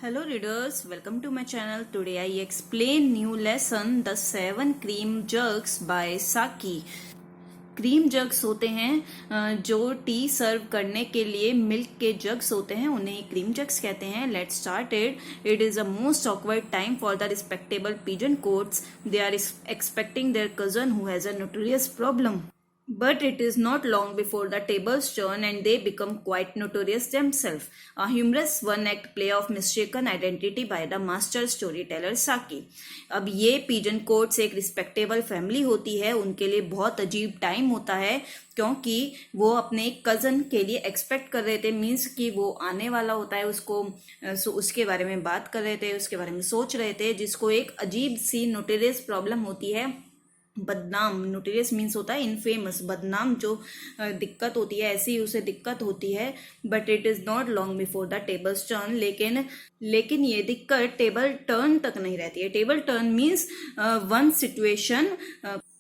Hello readers, welcome to my channel. Today I explain new lesson The 7 Cream Jugs by Saki. Cream jugs होते हैं जो T सर्व करने के लिए milk के जग्स होते हैं, उन्हें क्रीम जग्स कहते हैं. Let's start it is a most awkward time for the respectable Pigeon Coats. They are expecting their cousin who has a notorious problem. But it is not long before the tables turn and they become quite notorious themselves. A humorous one-act play of mistaken identity by the master storyteller Saki. अब ये pigeon quotes एक respectable family होती है, उनके लिए बहुत अजीब time होता है क्योंकि वो अपने कज़न के लिए एक्सपेक्ट कर रहे थे. मीन्स कि वो आने वाला होता है, उसके बारे में बात कर रहे थे, उसके बारे में सोच रहे थे, जिसको एक अजीब सी नोटेरियस प्रॉब्लम होती है. बदनाम, नोटेरियस मीन्स होता है इनफेमस, बदनाम जो दिक्कत होती है, ऐसी उसे दिक्कत होती है. But it is not long before the tables turn. लेकिन ये दिक्कत टेबल टर्न तक नहीं रहती है. Table turn means one situation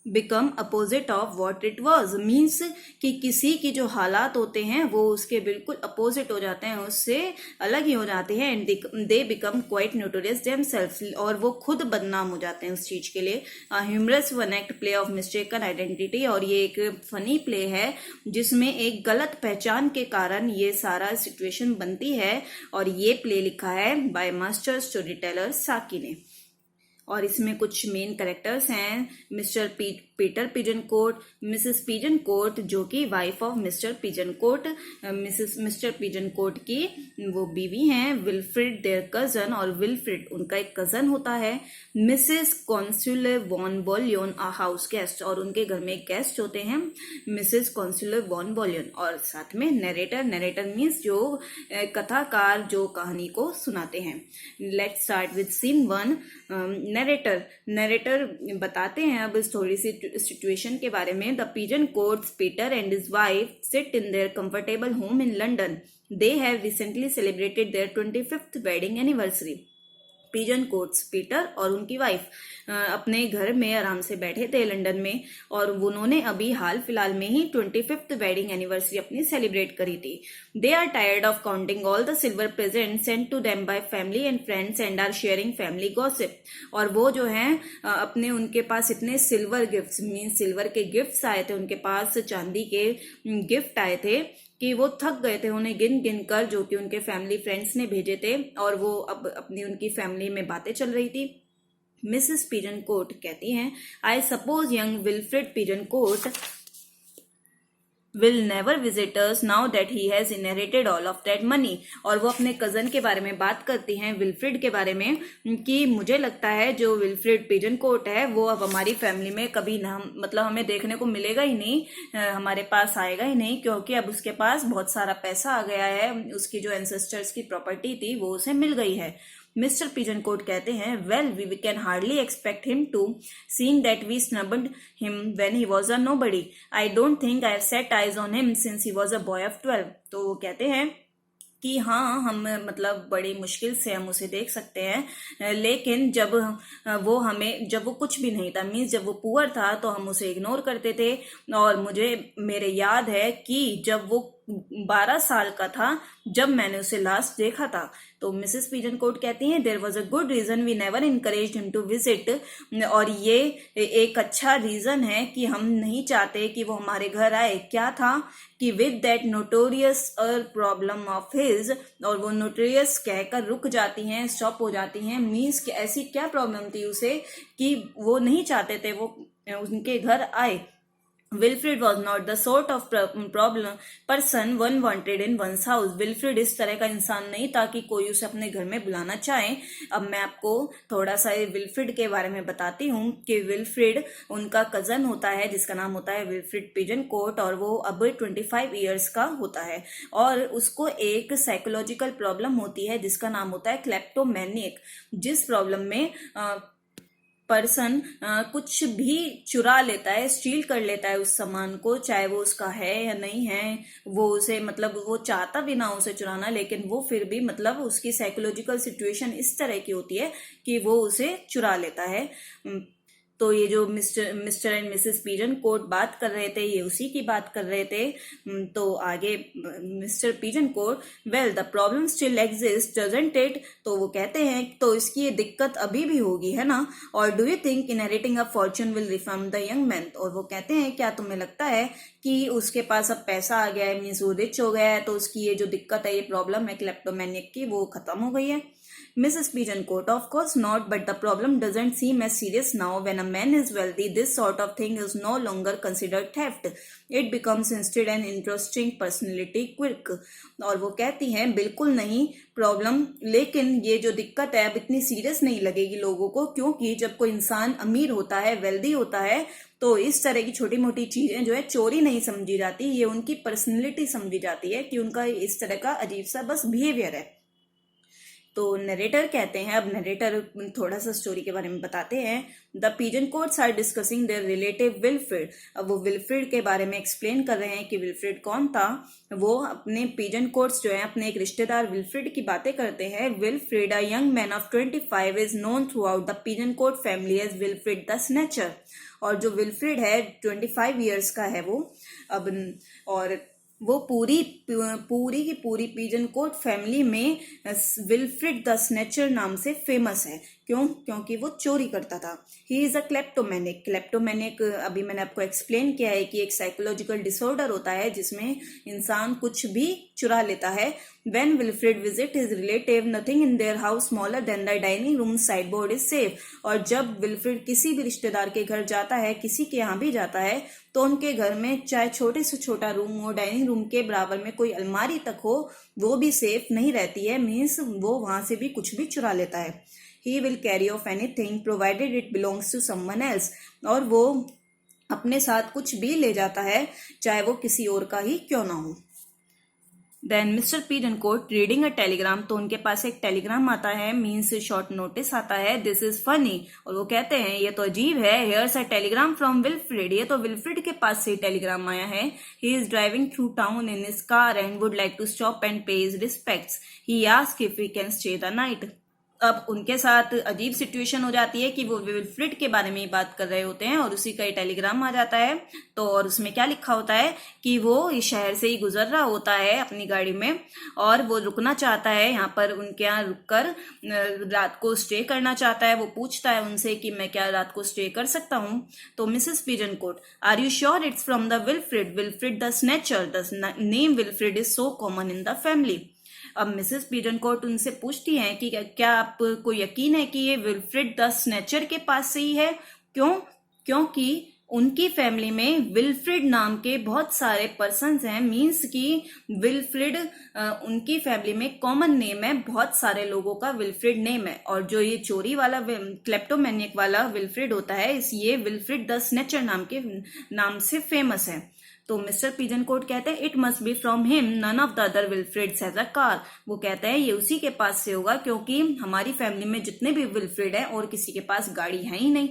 become opposite of what it was. Means कि किसी की जो हालात होते हैं वो उसके बिल्कुल अपोजिट हो जाते हैं, उससे अलग ही हो जाते हैं. And they become quite notorious themselves, और वो खुद बदनाम हो जाते हैं उस चीज के लिए. Humorous one act play of mistaken identity, और ये एक फनी प्ले है जिसमें एक गलत पहचान के कारण ये सारा सिचुएशन बनती है. और ये प्ले लिखा है बाय मास्टर स्टोरी टेलर साकी ने. और इसमें कुछ मेन कैरेक्टर्स हैं. Mr Peter Pigeoncoat, Mrs pigeon coat जो कि wife of Mr pigeon coat, Mr pigeon coat की वो बीवी हैं. विल्फ्रिड देयर कजन, और विल्फ्रिड उनका एक कजन होता है. Mrs Consular Von Bollion a house guest, और उनके घर में एक गेस्ट होते हैं मिसेस कॉन्सुलर वॉन बॉलियन. और साथ में नरेटर मीन्स जो कथाकार जो कहानी को सुनाते हैं. Let's start with scene 1. Narrator बताते हैं अब इस थोड़ी सी सिचुएशन के बारे में. The Pigeon Coats Peter and his wife sit in their comfortable home in London. They have recently celebrated their 25th wedding anniversary. Pigeon Coats Peter और उनकी वाइफ अपने घर में आराम से बैठे थे लंदन में, और उन्होंने अभी हाल फिलहाल में ही 25th वेडिंग एनिवर्सरी अपनी सेलिब्रेट करी थी. They are tired of counting all the silver present sent to them by family and friends and are sharing family gossip. और वो जो है अपने उनके पास इतने सिल्वर गिफ्ट्स, मीन सिल्वर के गिफ्ट्स आए थे उनके पास, चांदी के गिफ्ट आए थे कि वो थक गए थे उन्हें गिन गिन कर, जो कि उनके फैमिली फ्रेंड्स ने भेजे थे. और वो अब अपनी उनकी फैमिली में बातें चल रही थी. मिसेस पिजन कोट कहती हैं, I suppose young Wilfred Pigeon Coat will never visit us now that he has inherited all of that money. और वो अपने कजन के बारे में बात करती हैं, विल्फ्रिड के बारे में, कि मुझे लगता है जो विल्फ्रिड पिजन कोट है वो अब हमारी फैमिली में कभी ना, मतलब हमें देखने को मिलेगा ही नहीं, हमारे पास आएगा ही नहीं, क्योंकि अब उसके पास बहुत सारा पैसा आ गया है. उसकी जो एंसेस्टर्स की प्रॉपर्टी थी वो उसे मिल गई है. मिस्टर पिजन कोट कहते हैं, well we can hardly expect him to, seeing that we snubbed him when he was a nobody. I don't think I have set eyes on him since he was a boy of 12. तो वो कहते हैं कि हाँ, हम मतलब बड़ी मुश्किल से हम उसे देख सकते हैं, लेकिन जब वो कुछ भी नहीं था, मीन्स जब वो पुअर था तो हम उसे इग्नोर करते थे. और मेरे याद है कि जब वो 12 साल का था जब मैंने उसे लास्ट देखा था. तो मिसेस पिजन कोट कहती हैं, there was a good reason we never encouraged him to visit. और ये एक अच्छा रीजन है कि हम नहीं चाहते कि वो हमारे घर आए. क्या था कि with that notorious problem of his, और वो नोटोरियस कहकर रुक जाती हैं, स्टॉप हो जाती हैं. मीन्स कि ऐसी क्या प्रॉब्लम थी उसे कि वो नहीं चाहते थे वो उनके घर आए. Wilfred was not the sort of problem person one wanted in one's house. Wilfred इस तरह का इंसान नहीं था कि कोई उसे अपने घर में बुलाना चाहे. अब मैं आपको थोड़ा सा विल्फ्रिड के बारे में बताती हूँ कि विल्फ्रिड उनका कजन होता है जिसका नाम होता है विल्फ्रिड पिजन कोट, और वो अब 25 ईयर्स का होता है. और उसको एक साइकोलॉजिकल प्रॉब्लम होती है जिसका नाम होता है क्लेप्टोमैनिक, जिस प्रॉब्लम में पर्सन कुछ भी चुरा लेता है, स्टील कर लेता है उस सामान को, चाहे वो उसका है या नहीं है. वो उसे मतलब वो चाहता भी ना उसे चुराना, लेकिन वो फिर भी मतलब उसकी साइकोलॉजिकल सिचुएशन इस तरह की होती है कि वो उसे चुरा लेता है. तो ये जो Mr and Mrs pigeon Coat बात कर रहे थे, ये उसी की बात कर रहे थे। तो आगे Mr pigeon Coat, well the problem still exist doesn't it, तो वो कहते हैं तो इसकी ये दिक्कत अभी भी होगी, है ना। और do you think inheriting a Fortune will reform the young man, और वो कहते हैं क्या तुम्हें लगता है कि उसके पास अब पैसा आ गया है, मीन्स वो रिच हो गया है, तो उसकी ये जो दिक्कत है, ये प्रॉब्लम है क्लेप्टोमैनिक की, वो खत्म हो गई है। Mrs. Pigeon Court, of course not, but the problem doesn't seem as serious now. When a man is wealthy, this sort of thing is no longer considered theft. It becomes instead an interesting personality quirk. और वो कहती हैं बिल्कुल नहीं problem, लेकिन ये जो दिक्कत है अब इतनी सीरियस नहीं लगेगी लोगों को, क्योंकि जब कोई इंसान अमीर होता है, वेल्दी होता है, तो इस तरह की छोटी मोटी चीजें जो है चोरी नहीं समझी जाती, ये उनकी पर्सनैलिटी समझी जाती है कि उनका इस तरह का अजीब सा बस बिहेवियर है। तो नरेटर कहते हैं, अब नरेटर थोड़ा सा स्टोरी के बारे में बताते हैं। The Pigeon Coats are discussing their relative Wilfred, अब वो विल्फ्रेड के बारे में एक्सप्लेन कर रहे हैं कि विल्फ्रेड कौन था। वो अपने पिजन कोट्स जो है अपने एक रिश्तेदार विल्फ्रेड की बातें करते हैं। Wilfred, a young man of 25, is known throughout the Pigeon Coat family as Wilfred the snatcher, और जो विल्फ्रेड है 25 ईयर्स का है वो अब, और वो पूरी की पूरी पिजन कोट फैमिली में विल्फ्रेड द स्नैचर नाम से फेमस है। क्यों? क्योंकि वो चोरी करता था। He is a क्लेप्टोमैनिक। क्लेप्टोमैनिक अभी मैंने आपको एक्सप्लेन किया है कि एक साइकोलॉजिकल डिसऑर्डर होता है जिसमें इंसान कुछ भी चुरा लेता है। When Wilfred visit his relative, nothing in their house smaller than the dining room sideboard is safe. और जब विल्फ्रेड किसी भी रिश्तेदार के घर जाता है, किसी के यहाँ भी जाता है, तो उनके घर में चाहे छोटे से छोटा रूम हो, डाइनिंग रूम के बराबर में कोई अलमारी तक हो, वो भी सेफ नहीं रहती है, मीन्स वो वहां से भी कुछ भी चुरा लेता है। He will carry off anything provided it belongs to someone else. और वो अपने साथ कुछ भी ले जाता है, चाहे वो किसी और का ही क्यों ना हो। Then Mr pigeon Coat reading a telegram, तो उनके पास एक टेलीग्राम आता है, मीन्स शॉर्ट नोटिस आता है। दिस इज फनी, और वो कहते हैं ये तो अजीब है। Here's a telegram from Wilfred, ये तो विल्फ्रेड के पास से टेलीग्राम आया है। He is driving through town in his car and would like to stop and pay his respects. He asked if we can stay the night. अब उनके साथ अजीब सिचुएशन हो जाती है कि वो विल्फ्रेड के बारे में ही बात कर रहे होते हैं और उसी का ही टेलीग्राम आ जाता है। तो और उसमें क्या लिखा होता है कि वो इस शहर से ही गुजर रहा होता है अपनी गाड़ी में, और वो रुकना चाहता है यहाँ पर, उनके यहाँ रुककर रात को स्टे करना चाहता है। वो पूछता है उनसे कि मैं क्या रात को स्टे कर सकता हूँ। तो Mrs pigeon Coat, are you sure it's from the Wilfred the snatcher, the name Wilfred is so common in the family. अब मिसेस पिजन कोट उनसे पूछती हैं कि क्या आपको यकीन है कि ये विल्फ्रेड द स्नैचर के पास से ही है। क्यों? क्योंकि उनकी फैमिली में विल्फ्रेड नाम के बहुत सारे पर्सन्स हैं, मीन्स कि विल्फ्रेड उनकी फैमिली में कॉमन नेम है, बहुत सारे लोगों का विल्फ्रेड नेम है। और जो ये चोरी वाला क्लेप्टोमैनिक वाला विल्फ्रेड होता है, ये विल्फ्रेड द स्नैचर नाम से फेमस है। तो मिस्टर पिजन कोट कहते हैं it must be from him, none of the other Wilfreds has a car. वो कहते हैं ये उसी के पास से होगा, क्योंकि हमारी फैमिली में जितने भी विल्फ्रेड हैं और किसी के पास गाड़ी है ही नहीं।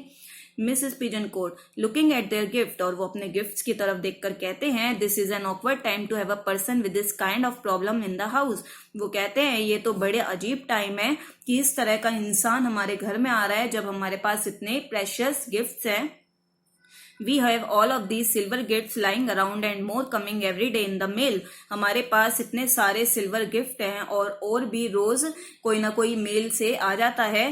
Mrs pigeon Coat looking at their gift, और वो अपने गिफ्ट्स की तरफ देखकर कहते हैं this is an awkward time to have a person with this kind of problem in the house. वो कहते हैं ये तो बड़े अजीब टाइम है कि इस तरह का इंसान हमारे घर में आ रहा है जब हमारे पास इतने प्रेशियस गिफ्ट्स हैं। We have all of these silver gifts lying around and more coming every day in the mail. हमारे पास इतने सारे सिल्वर गिफ्ट हैं और भी रोज कोई ना कोई मेल से आ जाता है।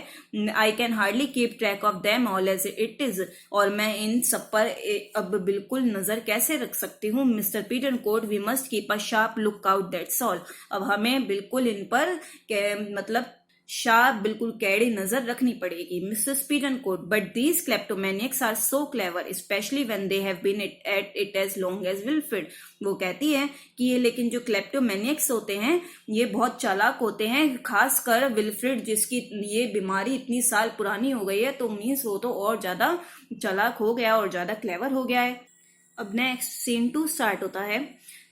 I can hardly keep track of them all as it is. और मैं इन सब पर अब बिल्कुल नजर कैसे रख सकती हूँ। Mr pigeon Coat, we must keep a sharp lookout, that's all. अब हमें बिल्कुल इन पर मतलब शार्प, बिल्कुल कैड़ी नजर रखनी पड़ेगी। Mrs pigeon coat, but these kleptomaniacs are so clever specially when they have been at it as long as Wilfred. वो कहती है कि ये लेकिन जो क्लेप्टोमैनिक्स होते हैं ये बहुत चालाक होते हैं, खासकर विल्फ्रेड जिसकी ये बीमारी इतनी साल पुरानी हो गई है, तो मीन्स वो तो और ज्यादा चालाक हो गया और ज्यादा क्लेवर हो गया है। अब नेक्स्ट सीन 2 स्टार्ट होता है।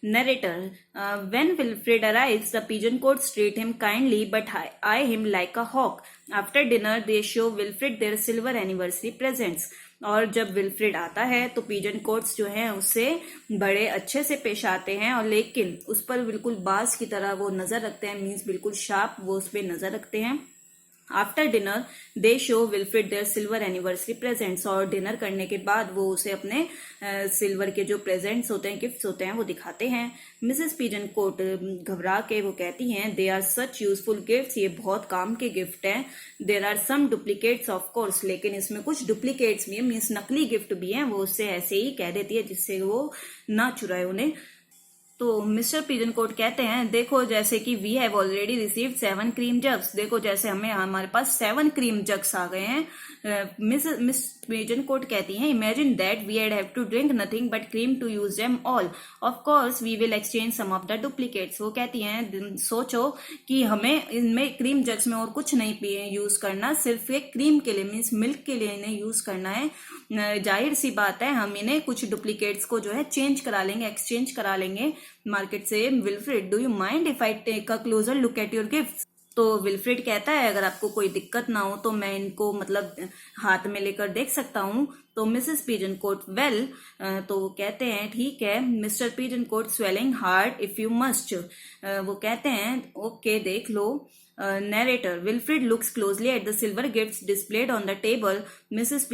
Narrator, when Wilfred arrives, the pigeon courts treat him kindly but eye him like a hawk. After dinner, they show Wilfred their silver anniversary presents. और जब विल्फ्रेड आता है तो पिजन कोट्स जो हैं उससे बड़े अच्छे से पेश आते हैं, और लेकिन उस पर बिल्कुल बाज की तरह वो नजर रखते हैं, मीन्स बिल्कुल शार्प वो उस पर नजर रखते हैं। After dinner they show Wilfred their silver anniversary presents, और डिनर करने के बाद वो उसे अपने सिल्वर के जो प्रेजेंट्स होते हैं, गिफ्ट्स होते हैं, वो दिखाते हैं। मिसेस पिजन कोट घबरा के वो कहती हैं, they are such useful gifts, ये बहुत काम के गिफ्ट हैं। There are some duplicates of course, लेकिन इसमें कुछ डुप्लीकेट्स भी है, मीन्स नकली गिफ्ट भी हैं। वो उससे ऐसे ही कह देती है जिससे वो ना चुराए उन्हें। तो मिस्टर पिजन कोट कहते हैं, देखो जैसे कि we have already received 7 cream jugs, देखो जैसे हमारे पास 7 क्रीम जग्स आ गए हैं। मिस पिजन कोट कहती हैं, imagine that we have to drink nothing but cream to use them all, of course we will exchange some of the duplicates. वो कहती हैं, सोचो कि हमें इनमें क्रीम जग्स में और कुछ नहीं यूज करना, सिर्फ एक क्रीम के लिए, मीन्स मिल्क के लिए इन्हें यूज करना है। जाहिर सी बात है हम इन्हें कुछ डुप्लीकेट्स को जो है चेंज करा लेंगे, एक्सचेंज करा लेंगे मार्केट से। Wilfred, do you mind if I take a closer look at your gifts? तो विल्फ्रेड कहता है, अगर आपको कोई दिक्कत ना हो तो मैं इनको मतलब हाथ में लेकर देख सकता हूँ। तो मिसेस पिजन कोट, वेल, तो कहते हैं ठीक है। Mr pigeon Coat, swelling hard if you must, वो कहते हैं ओके देख लो। Narrator, Wilfred looks closely at the silver gifts displayed on the table. Mrs.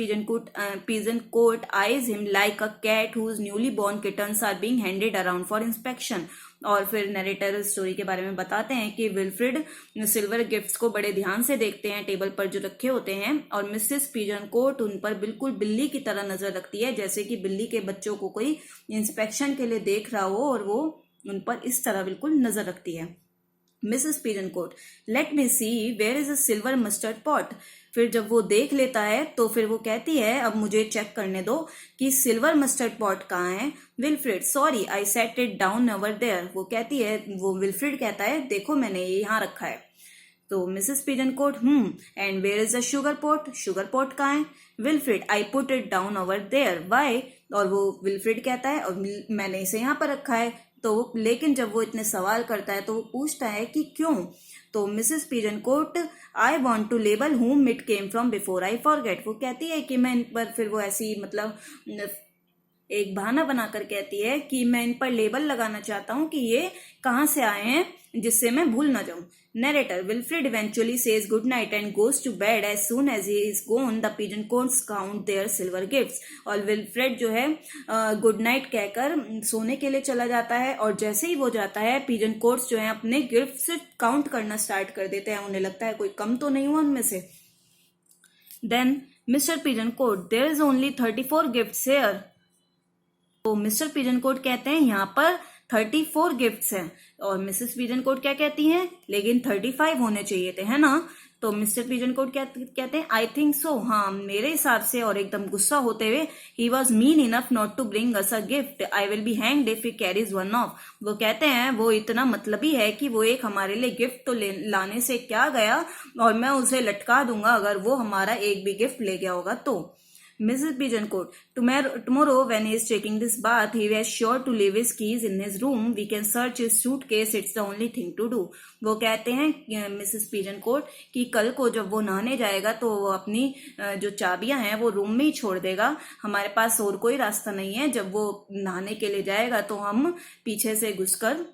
Pigeoncourt eyes him like a cat whose newly born kittens are being handed around for inspection. और फिर narrator story के बारे में बताते हैं कि Wilfred silver gifts को बड़े ध्यान से देखते हैं टेबल पर जो रखे होते हैं, और मिसेस पिजनकोर्ट उन पर बिल्कुल बिल्ली की तरह नजर रखती है, जैसे कि बिल्ली के बच्चों को कोई इंस्पेक्शन के लिए देख रहा हो, और वो उन पर इस तरह बिल्कुल नजर रखती है। Mrs Pigeoncoat, let me see where is a silver mustard pot. फिर जब वो देख लेता है तो फिर वो कहती है, अब मुझे चेक करने दो कि सिल्वर मस्टर्ड पॉट कहाँ है। Wilfred, sorry I set it down over there, वो कहती है, वो विल्फ्रेड कहता है, देखो मैंने ये यहाँ रखा है। तो Mrs Pigeoncoat, and where is the sugar pot, sugar pot कहाँ है। Wilfred, I put it down over there, why, और वो विल्फ्रेड कहता है, और मैंने इसे यहाँ पर रखा है। तो लेकिन जब वो इतने सवाल करता है तो वो पूछता है कि क्यों। तो Mrs Pigeoncoat, I want to label whom it came from before I forget, वो कहती है कि मैं इन पर, फिर वो ऐसी मतलब एक बहाना बनाकर कहती है कि मैं इन पर लेबल लगाना चाहता हूं कि ये कहां से आए हैं, जिससे मैं भूल ना जाऊं। Narrator, Wilfred eventually says good night and goes to bed. As soon as he is gone, the pigeoncourts count their silver gifts. और विल्फ्रेड जो है गुड नाइट कहकर सोने के लिए चला जाता है, और जैसे ही वो जाता है पिजनकोर्ट्स जो है अपने गिफ्ट्स काउंट करना स्टार्ट कर देते हैं। उन्हें लगता है कोई कम तो नहीं हुआ उनमें से। Then Mr Pigeoncoat, there is only 34 gifts here. तो मिस्टर पिजनकोट कहते हैं, यहाँ पर 34 गिफ्ट्स हैं, और मिसेस पिजनकोट क्या कहती हैं, लेकिन 35 होने चाहिए थे, है ना। तो मिस्टर पिजनकोट कहते हैं, आई थिंक सो, हाँ मेरे हिसाब से, और एकदम गुस्सा होते हुए, he was mean enough not to bring us a gift, I will be hanged if he carries one off. वो कहते हैं वो इतना मतलबी है कि वो एक हमारे लिए गिफ्ट तो लाने से क्या गया, और मैं उसे लटका दूंगा अगर वो हमारा एक भी गिफ्ट ले गया होगा तो। Mrs. Pigeoncourt, tomorrow when he is taking this bath, he was sure to leave his keys in his room. We can search his suitcase. It's the only thing to do. वो कहते हैं Mrs पिजनकोट कि कल को जब वो नहाने जाएगा तो वो अपनी जो चाबियां हैं वो रूम में ही छोड़ देगा। हमारे पास और कोई रास्ता नहीं है। जब वो नहाने के लिए जाएगा तो हम पीछे से घुसकर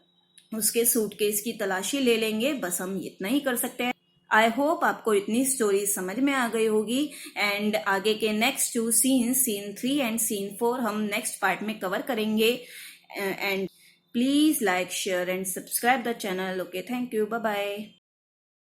उसके सूटकेस की तलाशी ले लेंगे। बस हम इतना ही कर सकते हैं। आई होप आपको इतनी स्टोरी समझ में आ गई होगी, एंड आगे के next 2 scenes, scene 3 and scene 4 हम नेक्स्ट पार्ट में कवर करेंगे। And please like, share and subscribe the channel. Okay, thank you, bye bye.